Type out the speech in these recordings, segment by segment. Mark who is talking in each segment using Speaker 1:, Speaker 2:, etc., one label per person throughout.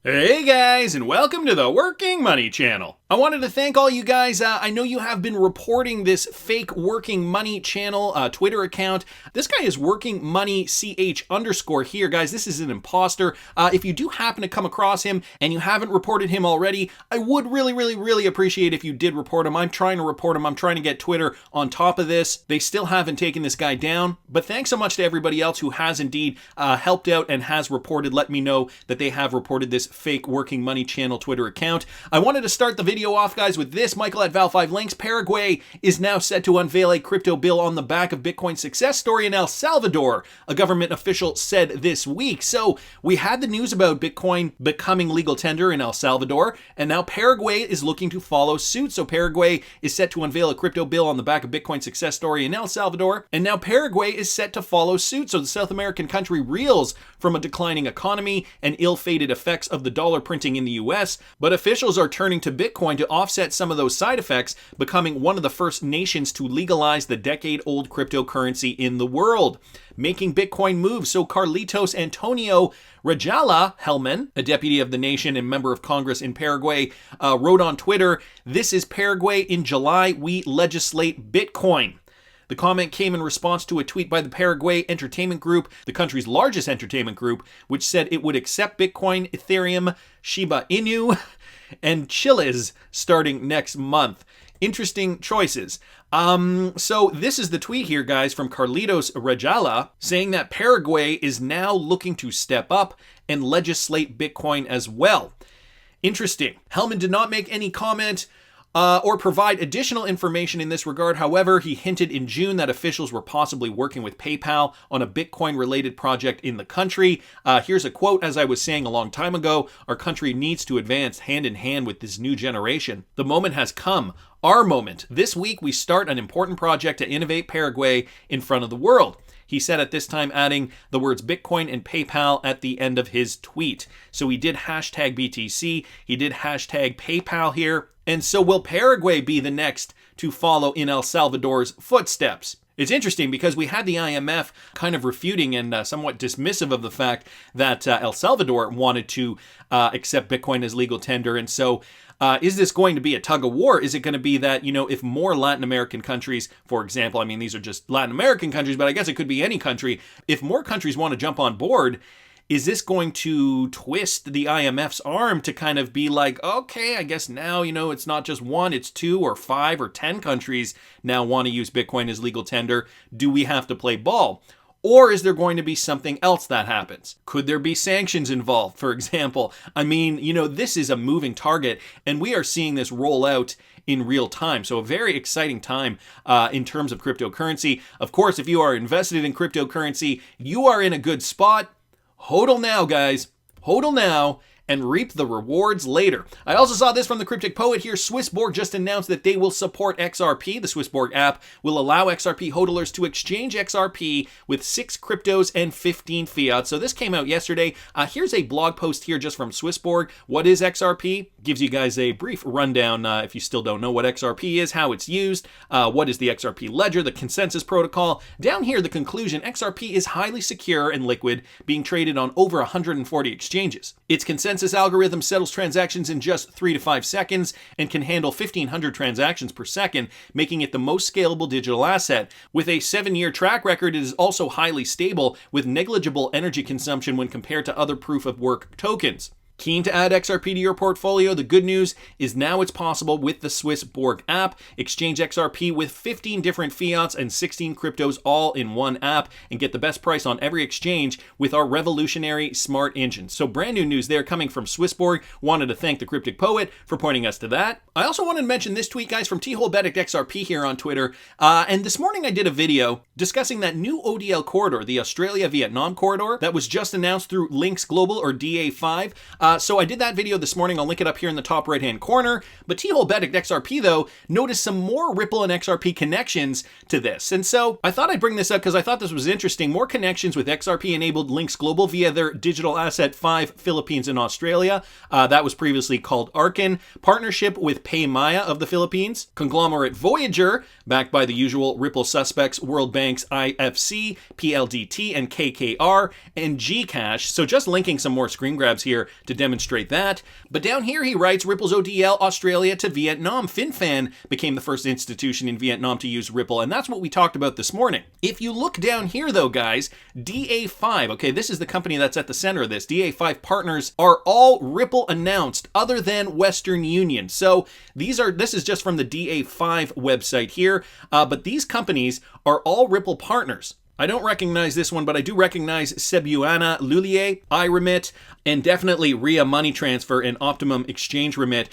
Speaker 1: Hey guys, and welcome to the Working Money Channel. I wanted to thank all you guys. I know you have been reporting this fake Working Money Channel Twitter account. This guy is Working Money CH _ here, guys. This is an imposter. If you do happen to come across him and you haven't reported him already, I would really appreciate if you did report him. I'm trying to report him. I'm trying to get Twitter on top of this. They still haven't taken this guy down. But thanks so much to everybody else who has indeed helped out and has reported. Let me know that they have reported this fake Working Money Channel Twitter account. I wanted to start the video off, guys, with this. Michael at Val5 Links. Paraguay is now set to unveil a crypto bill on the back of Bitcoin's success story in El Salvador, a government official said this week. So we had the news about Bitcoin becoming legal tender in El Salvador, and now Paraguay is looking to follow suit. So Paraguay is set to unveil a crypto bill on the back of Bitcoin's success story in El Salvador, and now Paraguay is set to follow suit. So the South American country reels from a declining economy and ill-fated effects of the dollar printing in the US, but officials are turning to Bitcoin to offset some of those side effects, becoming one of the first nations to legalize the decade-old cryptocurrency in the world, making Bitcoin move. So Carlitos Antonio Rajala Hellman, a deputy of the nation and member of Congress in Paraguay, wrote on Twitter, "This is Paraguay. In July, we legislate Bitcoin." The comment came in response to a tweet by the Paraguay Entertainment Group, the country's largest entertainment group, which said it would accept Bitcoin, Ethereum, Shiba Inu, and Chiles starting next month. Interesting choices. So this is the tweet here, guys, from Carlitos Rajala, saying that Paraguay is now looking to step up and legislate Bitcoin as well. Interesting. Hellman did not make any comment or provide additional information in this regard. However, he hinted in June that officials were possibly working with PayPal on a Bitcoin-related project in the country. Here's a quote: "As I was saying a long time ago, our country needs to advance hand in hand with this new generation. The moment has come. Our moment. This week, we start an important project to innovate Paraguay in front of the world," he said at this time, adding the words Bitcoin and PayPal at the end of his tweet. So he did hashtag BTC, he did hashtag PayPal here. And so will Paraguay be the next to follow in El Salvador's footsteps? It's interesting because we had the IMF kind of refuting and somewhat dismissive of the fact that El Salvador wanted to accept Bitcoin as legal tender. And so is this going to be a tug of war? Is it going to be that, if more Latin American countries, for example, I mean, these are just Latin American countries, but I guess it could be any country. If more countries want to jump on board, is this going to twist the IMF's arm to kind of be like, okay, I guess now, it's not just one, it's 2 or 5 or 10 countries now want to use Bitcoin as legal tender. Do we have to play ball? Or is there going to be something else that happens? Could there be sanctions involved, for example? I mean, this is a moving target, and we are seeing this roll out in real time. So a very exciting time in terms of cryptocurrency. Of course, if you are invested in cryptocurrency, you are in a good spot. Hodl now, guys. Hodl now and reap the rewards later. I also saw this from the Cryptic Poet here. Swissborg just announced that they will support XRP. The Swissborg app will allow XRP hodlers to exchange XRP with 6 cryptos and 15 fiat. So this came out yesterday. Here's a blog post here just from Swissborg. What is XRP? Gives you guys a brief rundown if you still don't know what XRP is, how it's used, what is the XRP ledger, the consensus protocol. Down here, the conclusion: XRP is highly secure and liquid, being traded on over 140 exchanges. Its consensus algorithm settles transactions in just 3 to 5 seconds and can handle 1,500 transactions per second, making it the most scalable digital asset. With a 7-year track record, it is also highly stable, with negligible energy consumption when compared to other proof-of-work tokens. Keen to add XRP to your portfolio? The good news is now it's possible with the Swissborg app. Exchange XRP with 15 different fiats and 16 cryptos all in one app and get the best price on every exchange with our revolutionary smart engine. So brand new news there coming from Swissborg. Wanted to thank the Cryptic Poet for pointing us to that. I also wanted to mention this tweet, guys, from Holdback XRP here on Twitter. And this morning I did a video discussing that new ODL corridor, the Australia-Vietnam corridor, that was just announced through Links Global, or Da5. So I did that video this morning. I'll link it up here in the top right-hand corner. But Holdback XRP, though, noticed some more Ripple and XRP connections to this. And so I thought I'd bring this up because I thought this was interesting. More connections with XRP-enabled Links Global via their digital asset 5 Philippines and Australia. That was previously called Arkin. Partnership with PayMaya of the Philippines. Conglomerate Voyager, backed by the usual Ripple suspects, World Bank's IFC, PLDT, and KKR, and Gcash. So just linking some more screen grabs here to demonstrate that. But down here he writes, Ripple's ODL Australia to Vietnam. FinFan became the first institution in Vietnam to use Ripple, and that's what we talked about this morning. If you look down here though, guys, Da5, okay, this is the company that's at the center of this. Da5 Partners are all Ripple announced other than Western Union. So this is just from the Da5 website here, but these companies are all Ripple partners. I don't recognize this one, but I do recognize Cebuana Lulier, iRemit, and definitely Ria Money Transfer and Optimum Exchange Remit.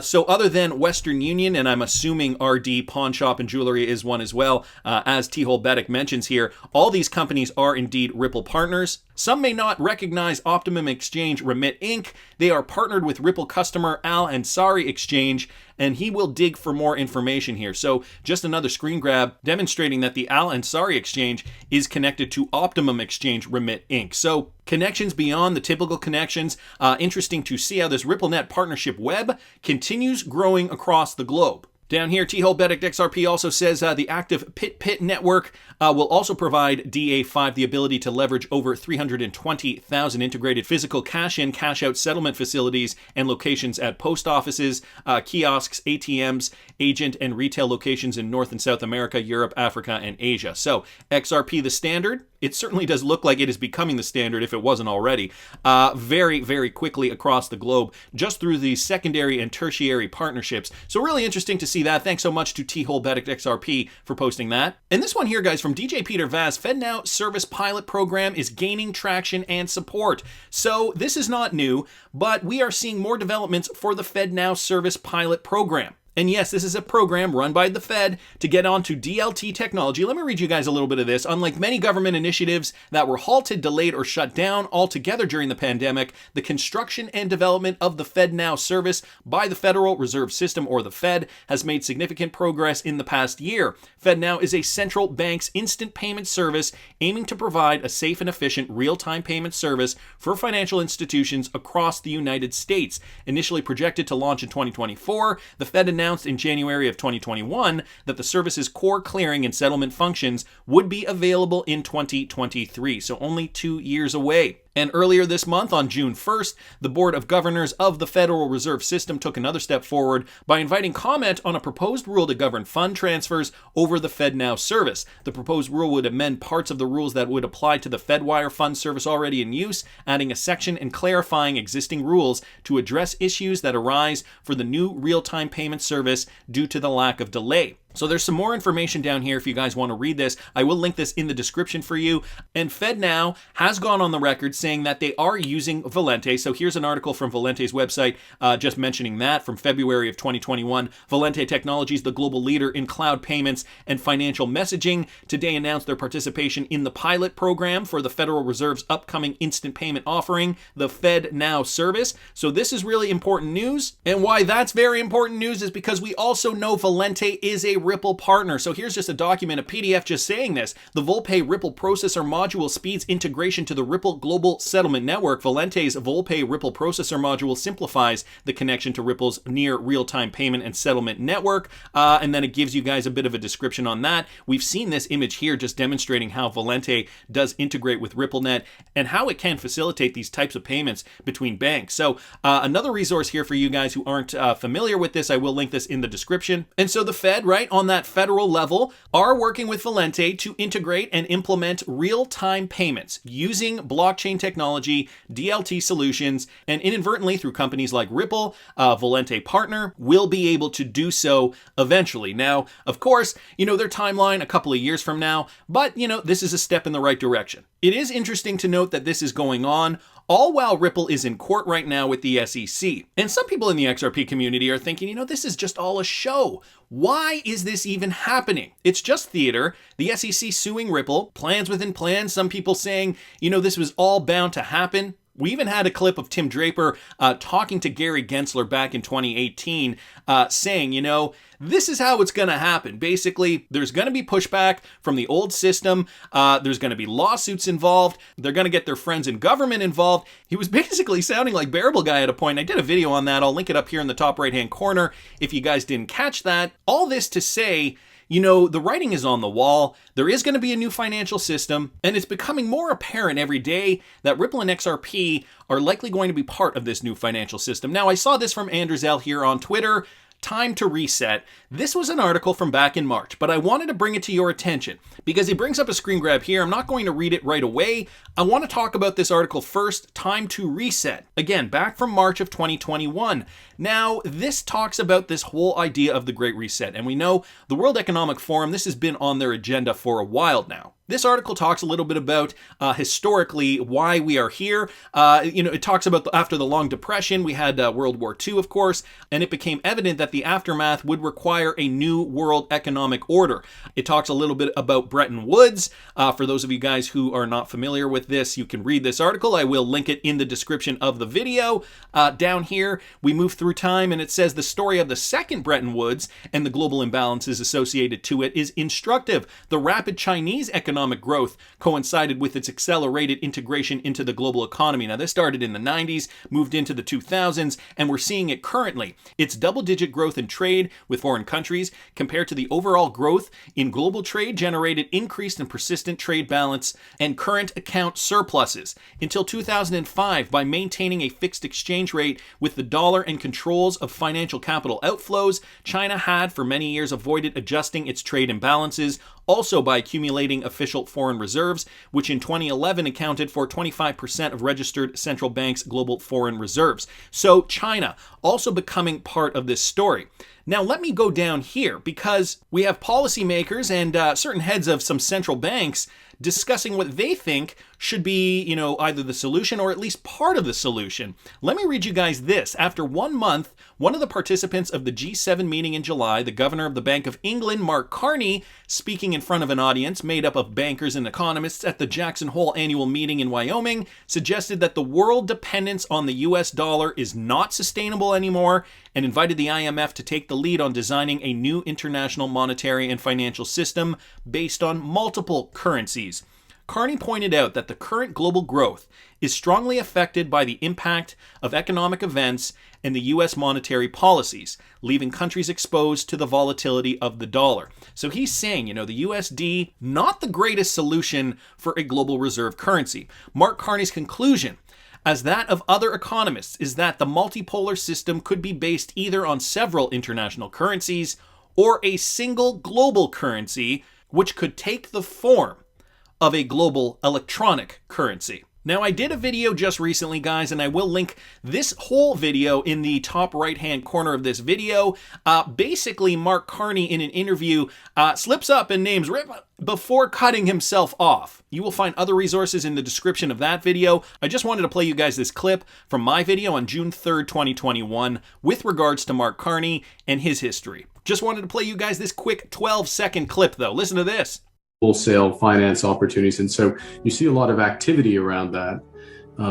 Speaker 1: So other than Western Union, and I'm assuming RD Pawn Shop and Jewelry is one as well, as T. Holdback mentions here, all these companies are indeed Ripple partners. Some may not recognize Optimum Exchange Remit Inc. They are partnered with Ripple customer Al Ansari Exchange, and he will dig for more information here. So just another screen grab demonstrating that the Al Ansari Exchange is connected to Optimum Exchange Remit Inc. So connections beyond the typical connections. Interesting to see how this RippleNet partnership web continues growing across the globe. Down here, T. Holdback XRP also says the active Pit network will also provide Da5 the ability to leverage over 320,000 integrated physical cash-in, cash-out settlement facilities and locations at post offices, kiosks, ATMs, agent and retail locations in North and South America, Europe, Africa, and Asia. So XRP the standard, it certainly does look like it is becoming the standard if it wasn't already, very, very quickly across the globe, just through the secondary and tertiary partnerships. So really interesting to see that. Thanks so much to T. Holdback XRP for posting that. And this one here, guys, from DJ Peter Vaz, FedNow Service Pilot Program is gaining traction and support. So this is not new, but we are seeing more developments for the FedNow Service Pilot Program. And yes, this is a program run by the Fed to get onto DLT technology. Let me read you guys a little bit of this. Unlike many government initiatives that were halted, delayed, or shut down altogether during the pandemic, the construction and development of the FedNow service by the Federal Reserve System, or the Fed, has made significant progress in the past year. FedNow is a central bank's instant payment service aiming to provide a safe and efficient real-time payment service for financial institutions across the United States. Initially projected to launch in 2024, the Fed announced in January of 2021 that the service's core clearing and settlement functions would be available in 2023, so only 2 years away. And earlier this month, on June 1st, the Board of Governors of the Federal Reserve System took another step forward by inviting comment on a proposed rule to govern fund transfers over the FedNow service. The proposed rule would amend parts of the rules that would apply to the FedWire fund service already in use, adding a section and clarifying existing rules to address issues that arise for the new real-time payment service due to the lack of delay. So there's some more information down here if you guys want to read this. I will link this in the description for you. And FedNow has gone on the record saying that they are using Valente. So here's an article from Valente's website just mentioning that from February of 2021. Valente Technologies, the global leader in cloud payments and financial messaging, today announced their participation in the pilot program for the Federal Reserve's upcoming instant payment offering, the FedNow service. So this is really important news. And why that's very important news is because we also know Valente is a Ripple partner. So here's just a document, a PDF just saying this. The Volpay Ripple processor module speeds integration to the Ripple global settlement network. Valente's Volpay Ripple processor module simplifies the connection to Ripple's near real-time payment and settlement network. And then it gives you guys a bit of a description on that. We've seen this image here just demonstrating how Valente does integrate with RippleNet and how it can facilitate these types of payments between banks. So another resource here for you guys who aren't familiar with this, I will link this in the description. And so the Fed, right, on that federal level, are working with Valente to integrate and implement real-time payments using blockchain technology, DLT solutions, and inadvertently through companies like Ripple, Valente partner, will be able to do so eventually. Now, of course, their timeline a couple of years from now, but this is a step in the right direction. It is interesting to note that this is going on all while Ripple is in court right now with the SEC. And some people in the XRP community are thinking, this is just all a show. Why is this even happening? It's just theater. The SEC suing Ripple, plans within plans, some people saying, this was all bound to happen. We even had a clip of Tim Draper talking to Gary Gensler back in 2018 saying, this is how it's going to happen. Basically, there's going to be pushback from the old system. There's going to be lawsuits involved. They're going to get their friends in government involved. He was basically sounding like Bearable Guy at a point. I did a video on that. I'll link it up here in the top right-hand corner if you guys didn't catch that. All this to say, you know, the writing is on the wall. There is going to be a new financial system, and it's becoming more apparent every day that Ripple and XRP are likely going to be part of this new financial system. Now, I saw this from Andrew here on Twitter. Time to reset. This was an article from back in March, but I wanted to bring it to your attention because it brings up a screen grab here. I'm not going to read it right away. I want to talk about this article first. Time to reset. Again, back from March of 2021. Now, this talks about this whole idea of the Great Reset, and we know the World Economic Forum, this has been on their agenda for a while now. This article talks a little bit about historically why we are here. It talks about after the Long Depression, we had World War II, of course, and it became evident that the aftermath would require a new world economic order. It talks a little bit about Bretton Woods. For those of you guys who are not familiar with this, you can read this article. I will link it in the description of the video. Down here, we move through time, and it says the story of the second Bretton Woods and the global imbalances associated to it is instructive. The rapid Chinese economic growth coincided with its accelerated integration into the global economy. Now, this started in the 90s, moved into the 2000s, and we're seeing it currently. It's double-digit growth in trade with foreign countries compared to the overall growth in global trade generated increased and persistent trade balance and current account surpluses. Until 2005, by maintaining a fixed exchange rate with the dollar and controls of financial capital outflows, China had for many years avoided adjusting its trade imbalances, also by accumulating official foreign reserves, which in 2011 accounted for 25% of registered central banks' global foreign reserves. So China also becoming part of this story. Now, let me go down here because we have policymakers and certain heads of some central banks discussing what they think should be, either the solution or at least part of the solution. Let me read you guys this. After 1 month, one of the participants of the G7 meeting in July, the governor of the Bank of England, Mark Carney, speaking in front of an audience made up of bankers and economists at the Jackson Hole annual meeting in Wyoming, suggested that the world dependence on the US dollar is not sustainable anymore and invited the IMF to take the lead on designing a new international monetary and financial system based on multiple currencies. Carney pointed out that the current global growth is strongly affected by the impact of economic events and the U.S. monetary policies, leaving countries exposed to the volatility of the dollar. So he's saying, the USD, not the greatest solution for a global reserve currency. Mark Carney's conclusion, as that of other economists, is that the multipolar system could be based either on several international currencies or a single global currency, which could take the form of a global electronic currency. Now, I did a video just recently, guys, and I will link this whole video in the top right-hand corner of this video. Basically, Mark Carney, in an interview, slips up and names Rip before cutting himself off. You will find other resources in the description of that video. I just wanted to play you guys this clip from my video on June 3rd, 2021, with regards to Mark Carney and his history. Just wanted to play you guys this quick 12-second clip, though. Listen to this.
Speaker 2: Wholesale finance opportunities. And so you see a lot of activity around that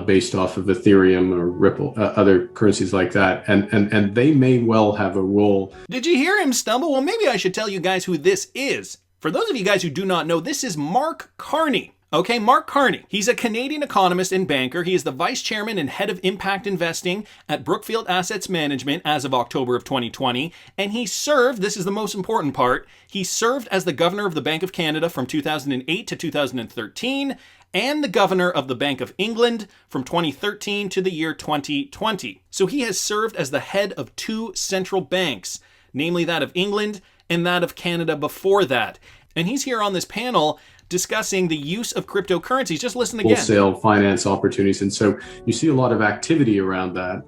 Speaker 2: based off of Ethereum or Ripple, other currencies like that. And they may well have a role.
Speaker 1: Did you hear him stumble? Well, maybe I should tell you guys who this is. For those of you guys who do not know, this is Mark Carney. Okay, Mark Carney. He's a Canadian economist and banker. He is the vice chairman and head of impact investing at Brookfield Assets Management as of October of 2020. And he served, this is the most important part, he served as the governor of the Bank of Canada from 2008 to 2013 and the governor of the Bank of England from 2013 to the year 2020. So he has served as the head of two central banks, namely that of England and that of Canada before that. And he's here on this panel discussing the use of cryptocurrencies. Just listen again.
Speaker 2: Wholesale finance opportunities. And so you see a lot of activity around that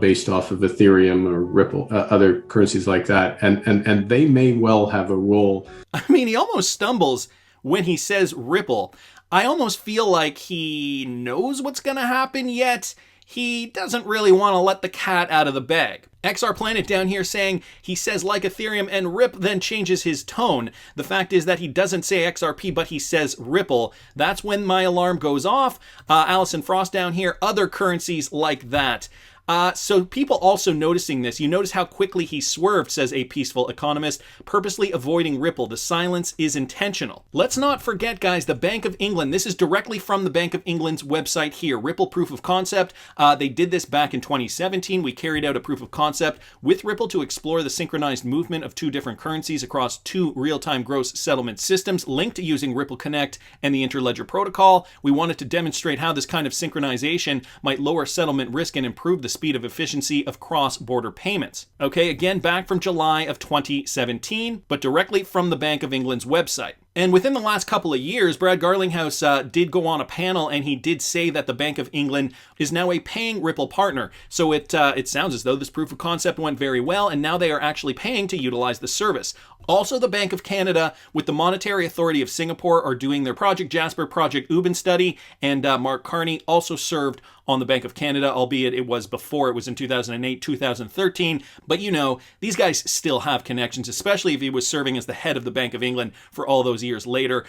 Speaker 2: based off of Ethereum or Ripple, other currencies like that. And they may well have a role.
Speaker 1: I mean, he almost stumbles when he says Ripple. I almost feel like he knows what's going to happen, yet he doesn't really want to let the cat out of the bag. XR Planet down here saying he says like Ethereum and Rip, then changes his tone. The fact is that he doesn't say XRP, but he says Ripple. That's when my alarm goes off. Allison Frost down here, other currencies like that. So people also noticing this, you notice how quickly he swerved, says a peaceful economist, purposely avoiding Ripple. The silence is intentional. Let's not forget, guys, the Bank of England. This is directly from the Bank of England's website here. Ripple proof of concept. They did this back in 2017. We carried out a proof of concept with Ripple to explore the synchronized movement of two different currencies across two real-time gross settlement systems linked using Ripple Connect and the Interledger protocol. We wanted to demonstrate how this kind of synchronization might lower settlement risk and improve the speed of efficiency of cross-border payments. Okay, again, back from July of 2017, but directly from the Bank of England's website. And within the last couple of years, Brad Garlinghouse did go on a panel, and he did say that the Bank of England is now a paying Ripple partner. So it sounds as though this proof of concept went very well, and now they are actually paying to utilize the service. Also, the Bank of Canada, with the Monetary Authority of Singapore, are doing their Project Jasper, Project Ubin study, and Mark Carney also served on the Bank of Canada, albeit it was before, it was in 2008, 2013. But you know, these guys still have connections, especially if he was serving as the head of the Bank of England for all those years later.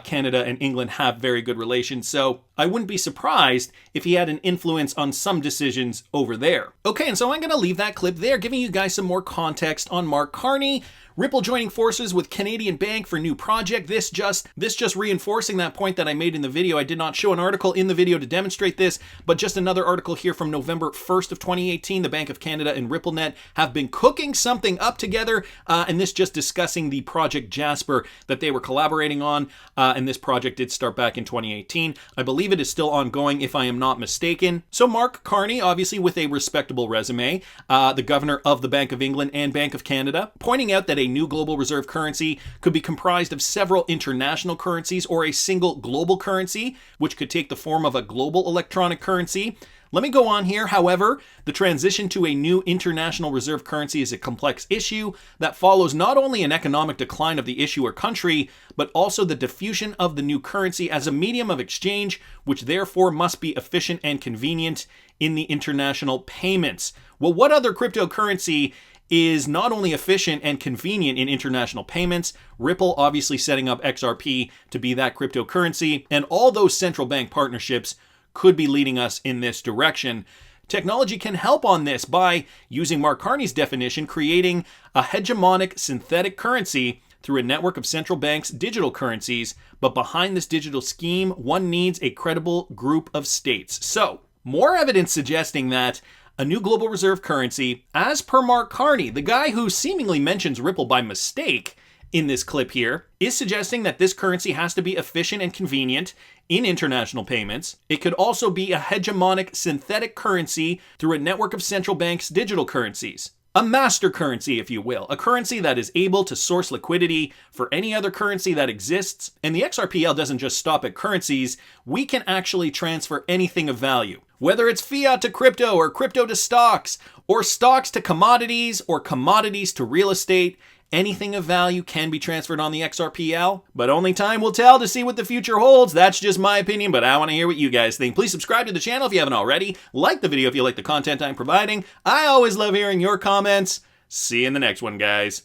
Speaker 1: Canada and England have very good relations, so I wouldn't be surprised if he had an influence on some decisions over there. Okay, and so I'm going to leave that clip there, giving you guys some more context on Mark Carney. Ripple joining forces with Canadian Bank for new project. This just reinforcing that point that I made in the video. I did not show an article in the video to demonstrate this, but just another article here from November 1st of 2018. The Bank of Canada and RippleNet have been cooking something up together, and this just discussing the Project Jasper that they were collaborating on, and this project did start back in 2018. I believe it is still ongoing, if I am not mistaken. So Mark Carney, obviously with a respectable resume, the governor of the Bank of England and Bank of Canada, pointing out that a new global reserve currency could be comprised of several international currencies or a single global currency, which could take the form of a global electronic currency. Let me go on here. However, the transition to a new international reserve currency is a complex issue that follows not only an economic decline of the issuer country, but also the diffusion of the new currency as a medium of exchange, which therefore must be efficient and convenient in the international payments. Well, what other cryptocurrency is not only efficient and convenient in international payments? Ripple obviously setting up XRP to be that cryptocurrency, and all those central bank partnerships could be leading us in this direction. Technology can help on this by, using Mark Carney's definition, creating a hegemonic synthetic currency through a network of central banks' digital currencies, but behind this digital scheme, one needs a credible group of states. So, more evidence suggesting that a new global reserve currency, as per Mark Carney, the guy who seemingly mentions Ripple by mistake in this clip here, is suggesting that this currency has to be efficient and convenient in international payments. It could also be a hegemonic synthetic currency through a network of central banks' digital currencies. A master currency, if you will, a currency that is able to source liquidity for any other currency that exists. And the XRPL doesn't just stop at currencies. We can actually transfer anything of value, whether it's fiat to crypto or crypto to stocks, or stocks to commodities, or commodities to real estate. Anything of value can be transferred on the XRPL, but only time will tell to see what the future holds. That's just my opinion, but I want to hear what you guys think. Please subscribe to the channel if you haven't already. Like the video if you like the content I'm providing. I always love hearing your comments. See you in the next one, guys.